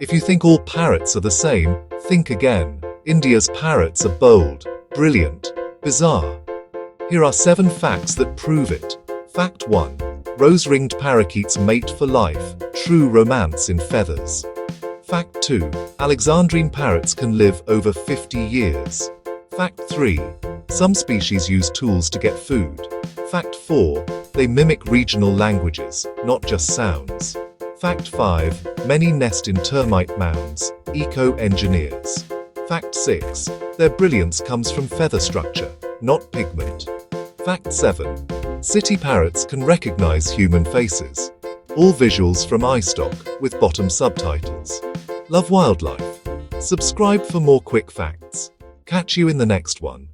If you think all parrots are the same, think again. India's parrots are bold, brilliant, bizarre. Here are 7 facts that prove it. Fact 1. Rose-ringed parakeets mate for life, true romance in feathers. Fact 2. Alexandrine parrots can live over 50 years. Fact 3. Some species use tools to get food. Fact 4. They mimic regional languages, not just sounds. Fact 5. Many nest in termite mounds, eco-engineers. Fact 6. Their brilliance comes from feather structure, not pigment. Fact 7. City parrots can recognize human faces. All visuals from iStock, with bottom subtitles. Love wildlife? Subscribe for more quick facts. Catch you in the next one.